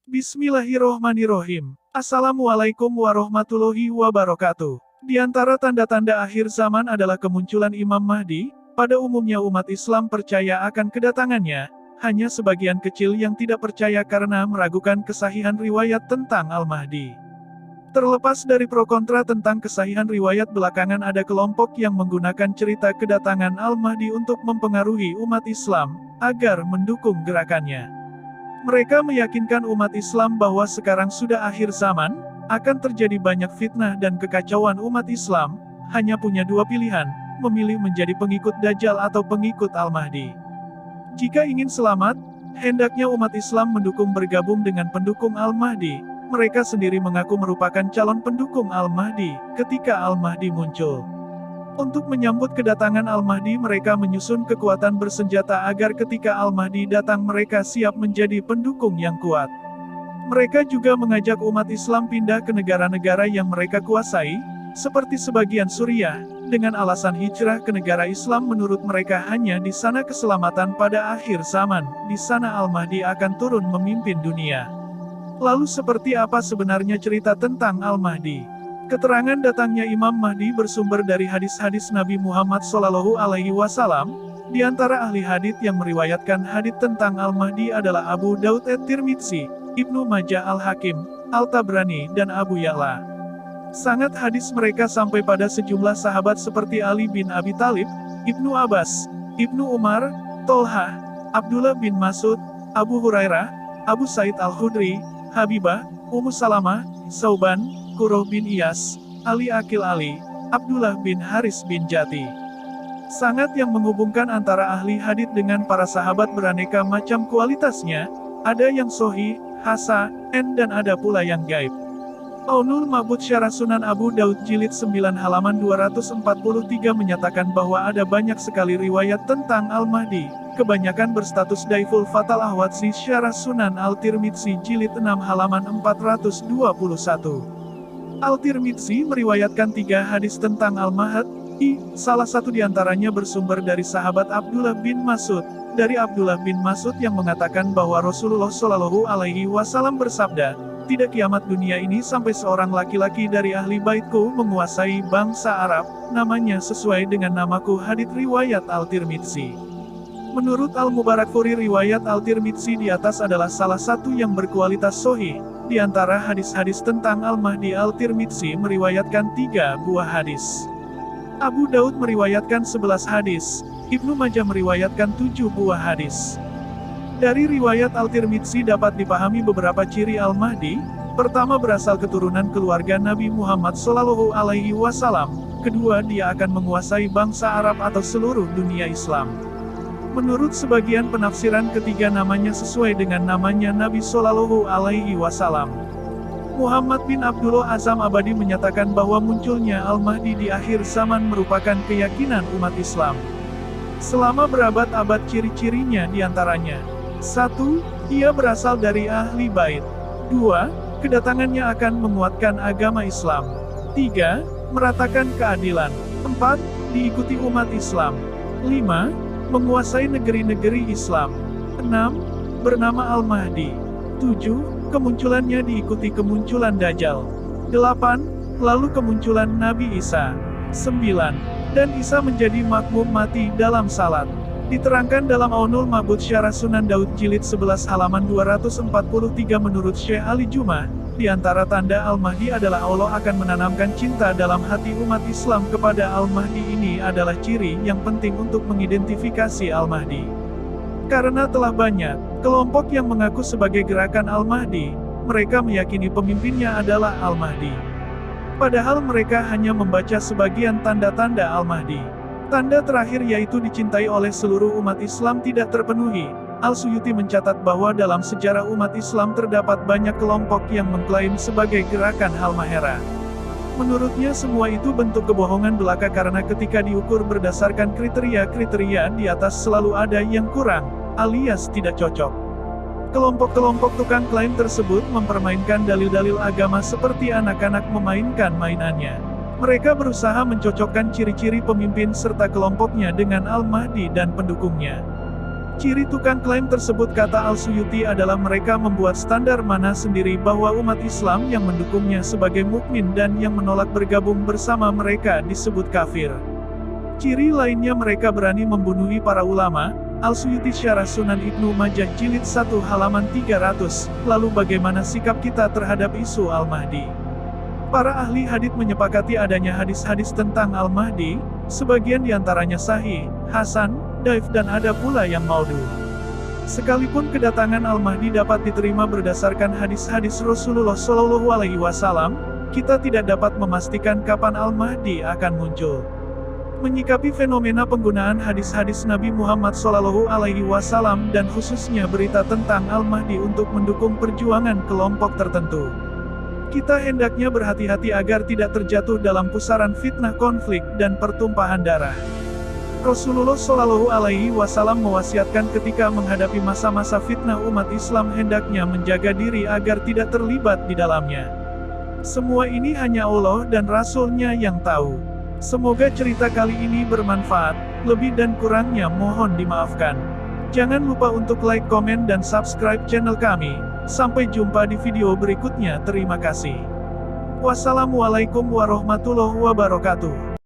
Bismillahirrohmanirrohim. Assalamualaikum warahmatullahi wabarakatuh. Di antara tanda-tanda akhir zaman adalah kemunculan Imam Mahdi. Pada umumnya umat Islam percaya akan kedatangannya, hanya sebagian kecil yang tidak percaya karena meragukan kesahihan riwayat tentang Al-Mahdi. Terlepas dari pro kontra tentang kesahihan riwayat, belakangan ada kelompok yang menggunakan cerita kedatangan Al-Mahdi untuk mempengaruhi umat Islam, agar mendukung gerakannya. Mereka meyakinkan umat Islam bahwa sekarang sudah akhir zaman, akan terjadi banyak fitnah dan kekacauan umat Islam, hanya punya dua pilihan, memilih menjadi pengikut Dajjal atau pengikut Al-Mahdi. Jika ingin selamat, hendaknya umat Islam mendukung bergabung dengan pendukung Al-Mahdi. Mereka sendiri mengaku merupakan calon pendukung Al-Mahdi ketika Al-Mahdi muncul. Untuk menyambut kedatangan Al-Mahdi, mereka menyusun kekuatan bersenjata agar ketika Al-Mahdi datang mereka siap menjadi pendukung yang kuat. Mereka juga mengajak umat Islam pindah ke negara-negara yang mereka kuasai, seperti sebagian Suriah, dengan alasan hijrah ke negara Islam. Menurut mereka hanya di sana keselamatan pada akhir zaman, di sana Al-Mahdi akan turun memimpin dunia. Lalu seperti apa sebenarnya cerita tentang Al-Mahdi? Keterangan datangnya Imam Mahdi bersumber dari hadis-hadis Nabi Muhammad SAW. Di antara ahli hadits yang meriwayatkan hadits tentang Al-Mahdi adalah Abu Daud at-Tirmidzi, Ibnu Majah al-Hakim, Al-Tabrani, dan Abu Ya'la. Sangat hadis mereka sampai pada sejumlah sahabat seperti Ali bin Abi Thalib, Ibnu Abbas, Ibnu Umar, Tolhah, Abdullah bin Mas'ud, Abu Hurairah, Abu Said al-Khudri, Habibah, Ummu Salamah, Sauban, Qurrah bin Iyas, Ali Akil Ali, Abdullah bin Haris bin Jati. Sangat yang menghubungkan antara ahli hadits dengan para sahabat beraneka macam kualitasnya, ada yang sahih, hasan, dan ada pula yang gaib. Aunul Ma'bud Syarah Sunan Abu Daud Jilid 9 halaman 243 menyatakan bahwa ada banyak sekali riwayat tentang Al-Mahdi. Kebanyakan berstatus daiful. Fatal Ahwadzi Syarah Sunan Al-Tirmidzi Jilid 6 halaman 421. Al-Tirmidzi meriwayatkan 3 hadis tentang Al-Mahdi, salah satu diantaranya bersumber dari sahabat Abdullah bin Mas'ud. Dari Abdullah bin Mas'ud yang mengatakan bahwa Rasulullah Shallallahu Alaihi Wasallam bersabda, "Tidak kiamat dunia ini sampai seorang laki-laki dari ahli baitku menguasai bangsa Arab, namanya sesuai dengan namaku." Hadits riwayat Al-Tirmidzi. Menurut Al-Mubarakfuri, riwayat Al-Tirmidzi di atas adalah salah satu yang berkualitas sahih. Di antara hadis-hadis tentang Al-Mahdi, Al-Tirmidzi meriwayatkan 3 buah hadis. Abu Daud meriwayatkan 11 hadis, Ibnu Majah meriwayatkan 7 buah hadis. Dari riwayat Al-Tirmidzi dapat dipahami beberapa ciri Al-Mahdi. Pertama, berasal keturunan keluarga Nabi Muhammad SAW. Kedua, dia akan menguasai bangsa Arab atau seluruh dunia Islam. Menurut sebagian penafsiran, ketiga namanya sesuai dengan namanya Nabi SAW. Muhammad bin Abdullah Azam Abadi menyatakan bahwa munculnya Al-Mahdi di akhir zaman merupakan keyakinan umat Islam. Selama berabad-abad, ciri-cirinya diantaranya: 1. Ia berasal dari ahli bait. 2. Kedatangannya akan menguatkan agama Islam. 3. Meratakan keadilan. 4. Diikuti umat Islam. 5. Menguasai negeri-negeri Islam. 6. Bernama Al-Mahdi. 7. Kemunculannya diikuti kemunculan Dajjal. 8. Lalu kemunculan Nabi Isa. 9. Dan Isa menjadi makmum mati dalam salat. Diterangkan dalam Aunul Ma'bud Syarah Sunan Daud Jilid 11 halaman 243 menurut Syekh Ali Jumah, di antara tanda Al-Mahdi adalah Allah akan menanamkan cinta dalam hati umat Islam kepada Al-Mahdi. Ini adalah ciri yang penting untuk mengidentifikasi Al-Mahdi. Karena telah banyak kelompok yang mengaku sebagai gerakan Al-Mahdi, mereka meyakini pemimpinnya adalah Al-Mahdi. Padahal mereka hanya membaca sebagian tanda-tanda Al-Mahdi. Tanda terakhir yaitu dicintai oleh seluruh umat Islam tidak terpenuhi. Al-Suyuti mencatat bahwa dalam sejarah umat Islam terdapat banyak kelompok yang mengklaim sebagai gerakan Halmahera. Menurutnya semua itu bentuk kebohongan belaka karena ketika diukur berdasarkan kriteria-kriteria di atas selalu ada yang kurang, alias tidak cocok. Kelompok-kelompok tukang klaim tersebut mempermainkan dalil-dalil agama seperti anak-anak memainkan mainannya. Mereka berusaha mencocokkan ciri-ciri pemimpin serta kelompoknya dengan Al-Mahdi dan pendukungnya. Ciri tukang klaim tersebut, kata Al-Suyuti, adalah mereka membuat standar mana sendiri bahwa umat Islam yang mendukungnya sebagai mukmin dan yang menolak bergabung bersama mereka disebut kafir. Ciri lainnya, mereka berani membunuhi para ulama. Al-Suyuti Syarah Sunan Ibnu Majah jilid 1 halaman 300. Lalu bagaimana sikap kita terhadap isu Al-Mahdi? Para ahli hadits menyepakati adanya hadis-hadis tentang Al-Mahdi, sebagian diantaranya sahih, hasan, dhaif, dan ada pula yang maudhu. Sekalipun kedatangan Al-Mahdi dapat diterima berdasarkan hadis-hadis Rasulullah SAW, kita tidak dapat memastikan kapan Al-Mahdi akan muncul. Menyikapi fenomena penggunaan hadis-hadis Nabi Muhammad SAW dan khususnya berita tentang Al-Mahdi untuk mendukung perjuangan kelompok tertentu, kita hendaknya berhati-hati agar tidak terjatuh dalam pusaran fitnah, konflik, dan pertumpahan darah. Rasulullah SAW mewasiatkan ketika menghadapi masa-masa fitnah umat Islam hendaknya menjaga diri agar tidak terlibat di dalamnya. Semua ini hanya Allah dan Rasul-Nya yang tahu. Semoga cerita kali ini bermanfaat, lebih dan kurangnya mohon dimaafkan. Jangan lupa untuk like, komen, dan subscribe channel kami. Sampai jumpa di video berikutnya. Terima kasih. Wassalamualaikum warahmatullahi wabarakatuh.